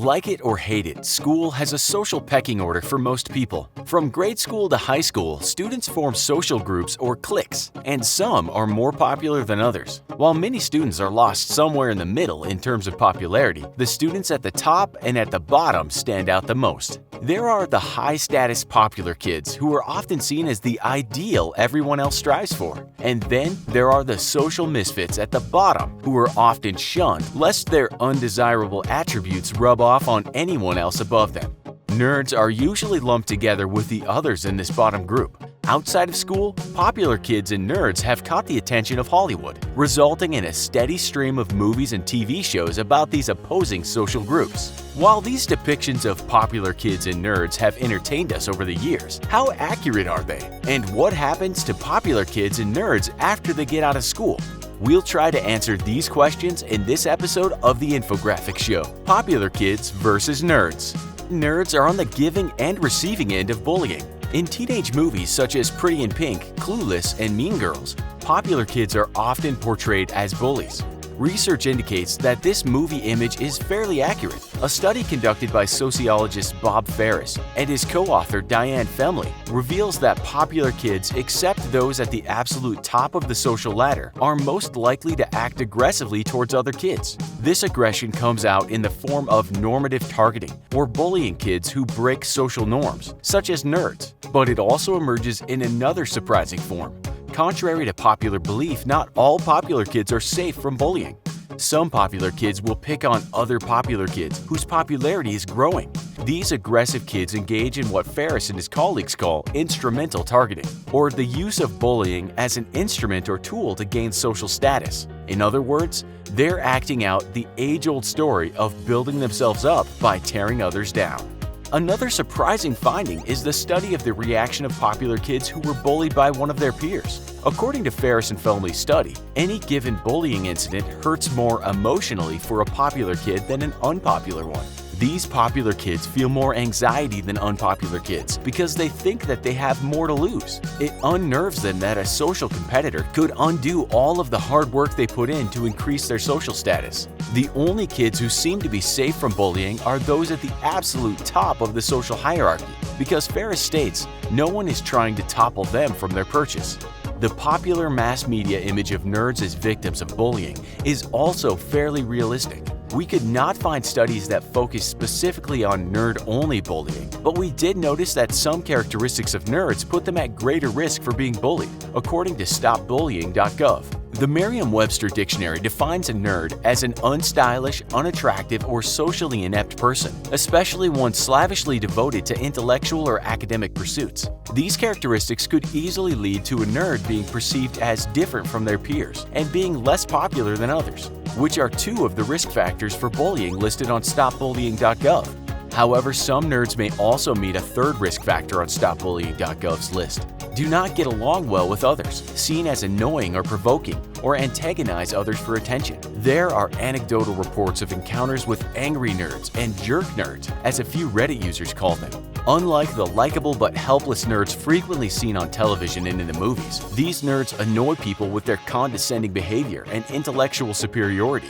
Like it or hate it, school has a social pecking order for most people. From grade school to high school, students form social groups or cliques, and some are more popular than others. While many students are lost somewhere in the middle in terms of popularity, the students at the top and at the bottom stand out the most. There are the high-status popular kids who are often seen as the ideal everyone else strives for. And then there are the social misfits at the bottom who are often shunned lest their undesirable attributes rub off on anyone else above them. Nerds are usually lumped together with the others in this bottom group. Outside of school, popular kids and nerds have caught the attention of Hollywood, resulting in a steady stream of movies and TV shows about these opposing social groups. While these depictions of popular kids and nerds have entertained us over the years, how accurate are they? And what happens to popular kids and nerds after they get out of school? We'll try to answer these questions in this episode of the Infographics Show: Popular Kids versus Nerds. Nerds are on the giving and receiving end of bullying. In teenage movies such as Pretty in Pink, Clueless, and Mean Girls, popular kids are often portrayed as bullies. Research indicates that this movie image is fairly accurate. A study conducted by sociologist Bob Ferris and his co-author Diane Femley reveals that popular kids, except those at the absolute top of the social ladder, are most likely to act aggressively towards other kids. This aggression comes out in the form of normative targeting, or bullying kids who break social norms, such as nerds. But it also emerges in another surprising form. Contrary to popular belief, not all popular kids are safe from bullying. Some popular kids will pick on other popular kids whose popularity is growing. These aggressive kids engage in what Ferris and his colleagues call instrumental targeting, or the use of bullying as an instrument or tool to gain social status. In other words, they're acting out the age-old story of building themselves up by tearing others down. Another surprising finding is the study of the reaction of popular kids who were bullied by one of their peers. According to Ferris and Felmey's study, any given bullying incident hurts more emotionally for a popular kid than an unpopular one. These popular kids feel more anxiety than unpopular kids because they think that they have more to lose. It unnerves them that a social competitor could undo all of the hard work they put in to increase their social status. The only kids who seem to be safe from bullying are those at the absolute top of the social hierarchy, because Ferris states no one is trying to topple them from their perches. The popular mass media image of nerds as victims of bullying is also fairly realistic. We could not find studies that focus specifically on nerd-only bullying, but we did notice that some characteristics of nerds put them at greater risk for being bullied, according to stopbullying.gov. The Merriam-Webster dictionary defines a nerd as an unstylish, unattractive, or socially inept person, especially one slavishly devoted to intellectual or academic pursuits. These characteristics could easily lead to a nerd being perceived as different from their peers and being less popular than others, which are two of the risk factors for bullying listed on stopbullying.gov. However, some nerds may also meet a third risk factor on stopbullying.gov's list: do not get along well with others, seen as annoying or provoking, or antagonize others for attention. There are anecdotal reports of encounters with angry nerds and jerk nerds, as a few Reddit users call them. Unlike the likable but helpless nerds frequently seen on television and in the movies, these nerds annoy people with their condescending behavior and intellectual superiority.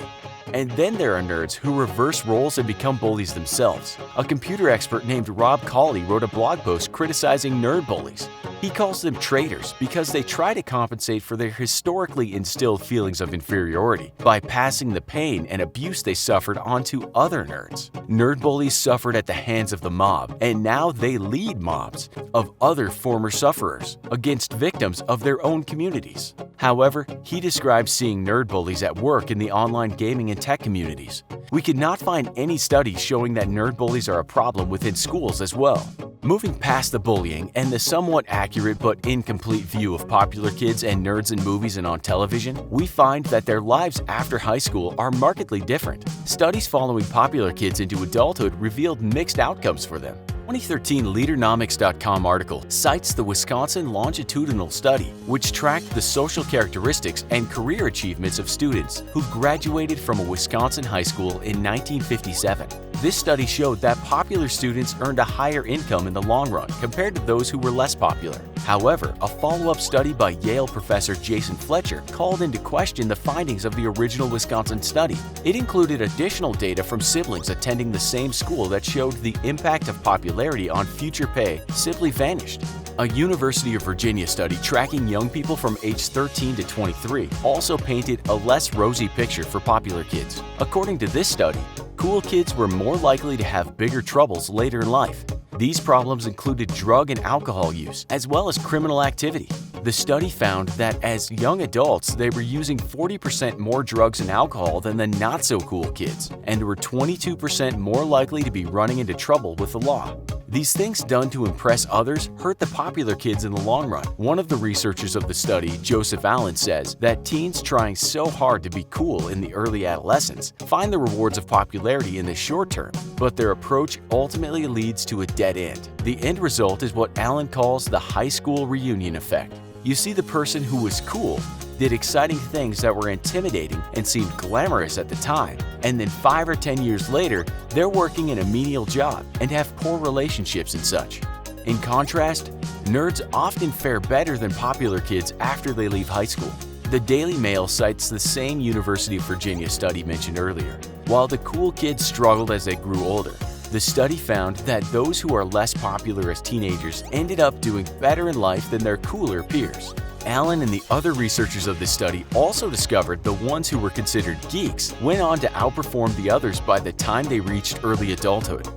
And then there are nerds who reverse roles and become bullies themselves. A computer expert named Rob Colley wrote a blog post criticizing nerd bullies. He calls them traitors because they try to compensate for their historically instilled feelings of inferiority by passing the pain and abuse they suffered onto other nerds. Nerd bullies suffered at the hands of the mob, and now they lead mobs of other former sufferers against victims of their own communities. However, he describes seeing nerd bullies at work in the online gaming and tech communities. We could not find any studies showing that nerd bullies are a problem within schools as well. Moving past the bullying and the somewhat accurate but incomplete view of popular kids and nerds in movies and on television, we find that their lives after high school are markedly different. Studies following popular kids into adulthood revealed mixed outcomes for them. 2013 Leadernomics.com article cites the Wisconsin longitudinal study, which tracked the social characteristics and career achievements of students who graduated from a Wisconsin high school in 1957. This study showed that popular students earned a higher income in the long run compared to those who were less popular. However, a follow-up study by Yale professor Jason Fletcher called into question the findings of the original Wisconsin study. It included additional data from siblings attending the same school that showed the impact of popularity on future pay simply vanished. A University of Virginia study tracking young people from age 13 to 23 also painted a less rosy picture for popular kids. According to this study, cool kids were more likely to have bigger troubles later in life. These problems included drug and alcohol use, as well as criminal activity. The study found that as young adults, they were using 40% more drugs and alcohol than the not-so-cool kids, and were 22% more likely to be running into trouble with the law. These things done to impress others hurt the popular kids in the long run. One of the researchers of the study, Joseph Allen, says that teens trying so hard to be cool in the early adolescence find the rewards of popularity in the short term, but their approach ultimately leads to a dead end. The end result is what Allen calls the high school reunion effect. You see the person who was cool did exciting things that were intimidating and seemed glamorous at the time, and then 5 or 10 years later, they're working in a menial job and have poor relationships and such. In contrast, nerds often fare better than popular kids after they leave high school. The Daily Mail cites the same University of Virginia study mentioned earlier. While the cool kids struggled as they grew older, the study found that those who are less popular as teenagers ended up doing better in life than their cooler peers. Allen and the other researchers of this study also discovered the ones who were considered geeks went on to outperform the others by the time they reached early adulthood.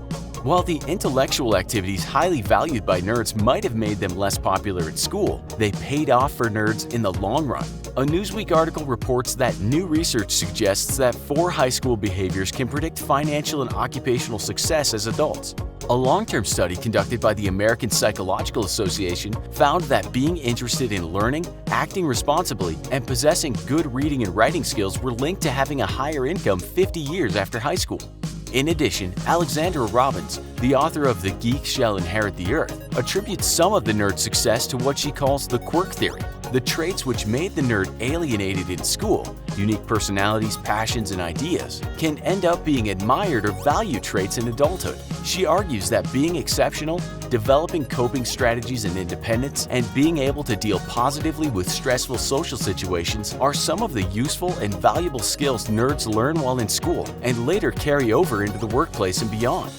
While the intellectual activities highly valued by nerds might have made them less popular at school, they paid off for nerds in the long run. A Newsweek article reports that new research suggests that 4 high school behaviors can predict financial and occupational success as adults. A long-term study conducted by the American Psychological Association found that being interested in learning, acting responsibly, and possessing good reading and writing skills were linked to having a higher income 50 years after high school. In addition, Alexandra Robbins, the author of The Geek Shall Inherit the Earth, attributes some of the nerd's success to what she calls the quirk theory. The traits which made the nerd alienated in school, unique personalities, passions, and ideas, can end up being admired or valued traits in adulthood. She argues that being exceptional, developing coping strategies and independence, and being able to deal positively with stressful social situations are some of the useful and valuable skills nerds learn while in school and later carry over into the workplace and beyond.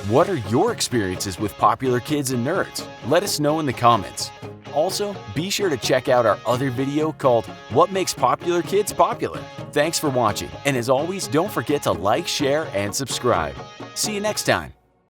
What are your experiences with popular kids and nerds? Let us know in the comments. Also, be sure to check out our other video called What Makes Popular Kids Popular. Thanks for watching, and as always, don't forget to like, share, and subscribe. See you next time.